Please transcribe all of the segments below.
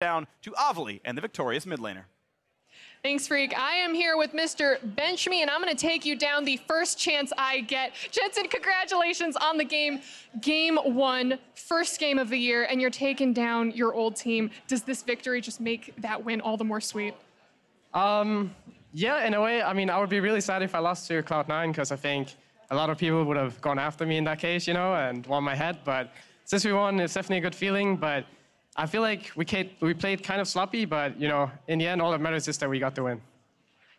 down to Avali and the victorious mid laner. Thanks, Freak. I am here with Mr. Bench Me, and I'm going to take you down the first chance I get. Jensen, congratulations on the game. Game 1, first game of the year, and you're taking down your old team. Does this victory just make that win all the more sweet? Yeah, in a way. I mean, I would be really sad if I lost to Cloud9 because I think a lot of people would have gone after me in that case, you know, and won my head. But since we won, it's definitely a good feeling. But I feel like we played kind of sloppy, but, you know, in the end, all that matters is that we got the win.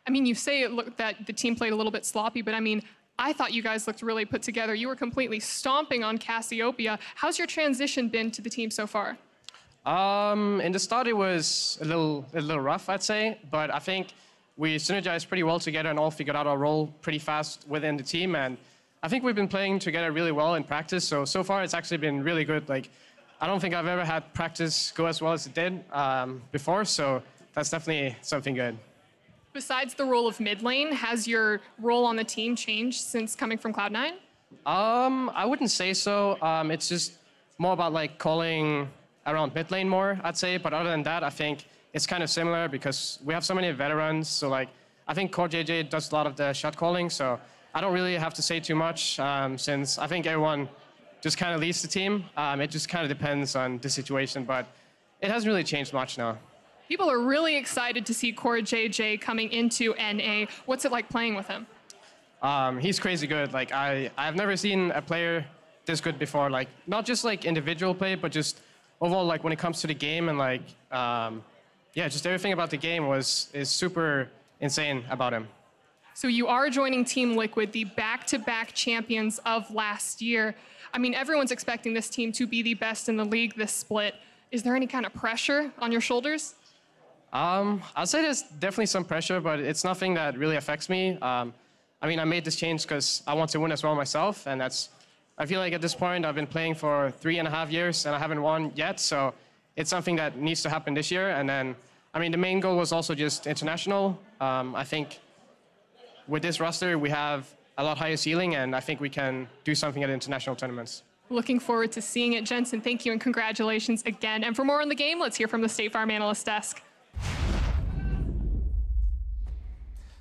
I mean, you say that the team played a little bit sloppy, but I mean, I thought you guys looked really put together. You were completely stomping on Cassiopeia. How's your transition been to the team so far? In the start, it was a little rough, I'd say, but I think we synergized pretty well together and all figured out our role pretty fast within the team. And I think we've been playing together really well in practice. So far, it's actually been really good. Like, I don't think I've ever had practice go as well as it did before, so that's definitely something good. Besides the role of mid lane, has your role on the team changed since coming from Cloud9? I wouldn't say so. It's just more about like calling around mid lane more, I'd say. But other than that, I think it's kind of similar because we have so many veterans. So like, I think Core JJ does a lot of the shot calling, so I don't really have to say too much since I think everyone just kind of leads the team. It just kind of depends on the situation, but it hasn't really changed much now. People are really excited to see Core JJ coming into NA. What's it like playing with him? He's crazy good. Like I've never seen a player this good before. Like not just like individual play, but just overall like when it comes to the game and like yeah, just everything about the game is super insane about him. So you are joining Team Liquid, the back-to-back champions of last year. I mean, everyone's expecting this team to be the best in the league this split. Is there any kind of pressure on your shoulders? I'd say there's definitely some pressure, but it's nothing that really affects me. I mean, I made this change because I want to win as well myself, and I feel like at this point I've been playing for 3.5 years and I haven't won yet, so it's something that needs to happen this year. And then, I mean, the main goal was also just international. I think with this roster, we have a lot higher ceiling, and I think we can do something at international tournaments. Looking forward to seeing it. Jensen, thank you and congratulations again. And for more on the game, let's hear from the State Farm Analyst Desk.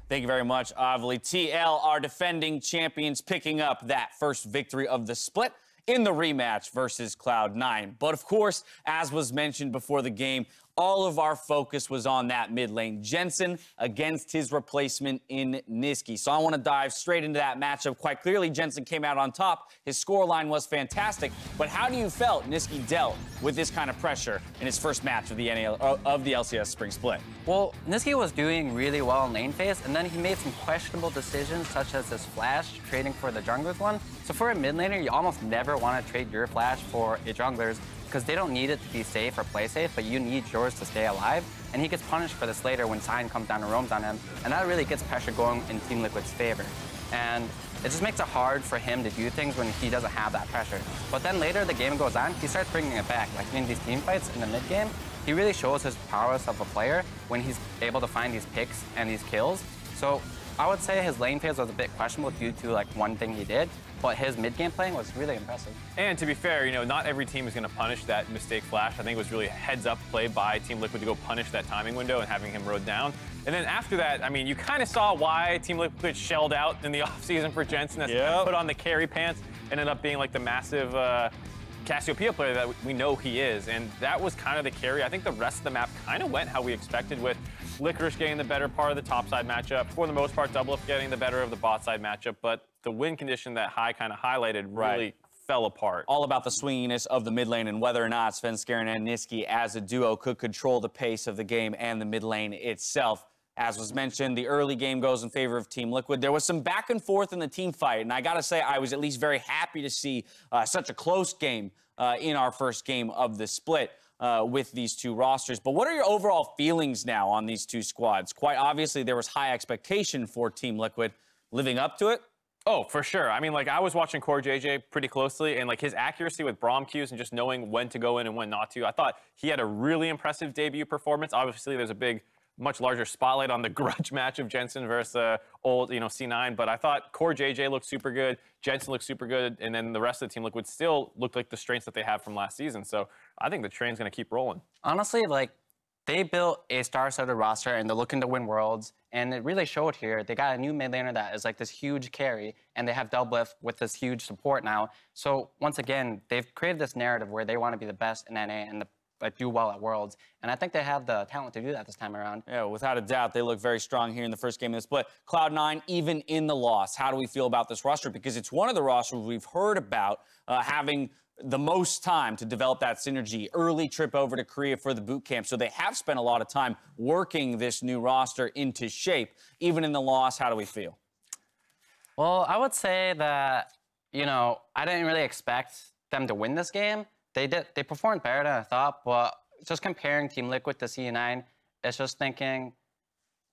Thank you very much, Avali. TL, our defending champions, picking up that first victory of the split in the rematch versus Cloud9. But of course, as was mentioned before the game, all of our focus was on that mid lane. Jensen against his replacement in Niski. So I want to dive straight into that matchup. Quite clearly, Jensen came out on top. His scoreline was fantastic. But how do you felt Niski dealt with this kind of pressure in his first match of the LCS Spring Split? Well, Niski was doing really well in lane phase, and then he made some questionable decisions, such as this flash, trading for the jungler's one. So for a mid laner, you almost never want to trade your flash for a jungler's, because they don't need it to be safe or play safe, but you need yours to stay alive. And he gets punished for this later when Sign comes down and roams on him, and that really gets pressure going in Team Liquid's favor. And it just makes it hard for him to do things when he doesn't have that pressure. But then later the game goes on, he starts bringing it back. Like in these team fights in the mid game, he really shows his prowess of a player when he's able to find these picks and these kills. So I would say his lane phase was a bit questionable due to like one thing he did, but his mid-game playing was really impressive. And to be fair, you know, not every team is going to punish that mistake flash. I think it was really a heads-up play by Team Liquid to go punish that timing window and having him rode down. And then after that, I mean, you kind of saw why Team Liquid shelled out in the offseason for Jensen. That's put on the carry pants, ended up being like the massive Cassiopeia player that we know he is. And that was kind of the carry. I think the rest of the map kind of went how we expected, with Licorice getting the better part of the top side matchup. For the most part, Doublelift getting the better of the bot side matchup. But the win condition that High kind of highlighted really fell apart. All about the swinginess of the mid lane and whether or not Svenskeren and Niski as a duo could control the pace of the game and the mid lane itself. As was mentioned, the early game goes in favor of Team Liquid. There was some back and forth in the team fight, and I gotta say I was at least very happy to see such a close game in our first game of the split. With these two rosters. But what are your overall feelings now on these two squads? Quite obviously, there was high expectation for Team Liquid. Living up to it? Oh, for sure. I mean, like, I was watching Core JJ pretty closely, and like his accuracy with Braum Qs and just knowing when to go in and when not to. I thought he had a really impressive debut performance. Obviously, there's a much larger spotlight on the grudge match of Jensen versus old, C9. But I thought Core JJ looked super good, Jensen looked super good, and then the rest of the Team Liquid still looked like the strengths that they have from last season. So I think the train's going to keep rolling. Honestly, like, they built a star-studded roster, and they're looking to win Worlds, and it really showed here. They got a new mid laner that is like this huge carry, and they have Doublelift with this huge support now. So once again, they've created this narrative where they want to be the best in NA and do well at Worlds, and I think they have the talent to do that this time around. Yeah, without a doubt, they look very strong here in the first game of the split. Cloud9, even in the loss, how do we feel about this roster? Because it's one of the rosters we've heard about having the most time to develop that synergy, early trip over to Korea for the boot camp. So they have spent a lot of time working this new roster into shape. Even in the loss, how do we feel? Well, I would say that, you know, I didn't really expect them to win this game. They performed better than I thought, but just comparing Team Liquid to C9, it's just thinking,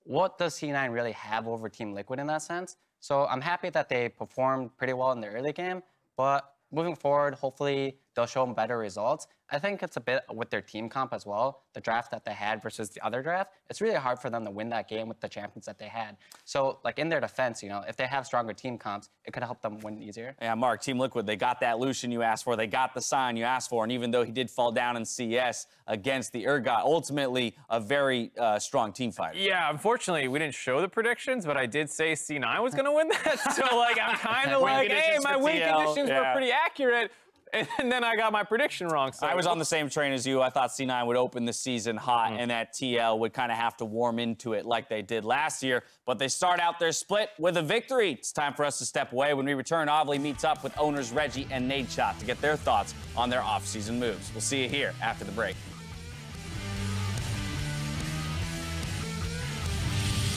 what does C9 really have over Team Liquid in that sense? So I'm happy that they performed pretty well in the early game, but moving forward, hopefully they'll show them better results. I think it's a bit with their team comp as well, the draft that they had versus the other draft. It's really hard for them to win that game with the champions that they had. So, like, in their defense, you know, if they have stronger team comps, it could help them win easier. Yeah, Mark, Team Liquid, they got that Lucian you asked for. They got the Sign you asked for. And even though he did fall down in CS against the Urgot, ultimately a very strong team fighter. Yeah, unfortunately, we didn't show the predictions, but I did say C9 was going to win that. So, like, I'm kind of like, hey, my win conditions were pretty accurate. And then I got my prediction wrong. So I was on the same train as you. I thought C9 would open the season hot and that TL would kind of have to warm into it like they did last year. But they start out their split with a victory. It's time for us to step away. When we return, Ovly meets up with owners Reggie and Nadeshot to get their thoughts on their offseason moves. We'll see you here after the break.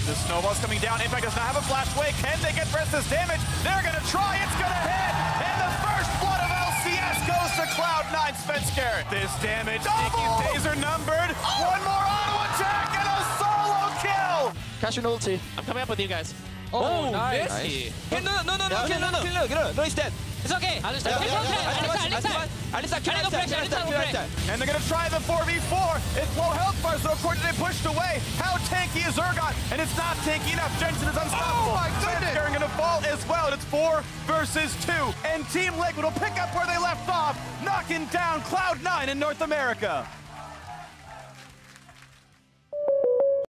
The snowball's coming down. Impact does not have a flash away. Can they get resistance damage? They're going to try. It's going to hit. And the first blood of LCS goes to Cloud9 Svenskeren. This damage. Sneaky taser numbered. One more auto attack and a solo kill. Catch an ulti. I'm coming up with you guys. Oh, nice. Risky. Okay, no, he's dead. It's okay. It's okay. And they're going to try the 4v4. It's low health bar, so according to they pushed away. How tanky is Urgot? And it's not tanky enough. Jensen is unstoppable. Oh my goodness. They're going to fall as well. And it's 4 versus 2. And Team Liquid will pick up where they left off, knocking down Cloud9 in North America.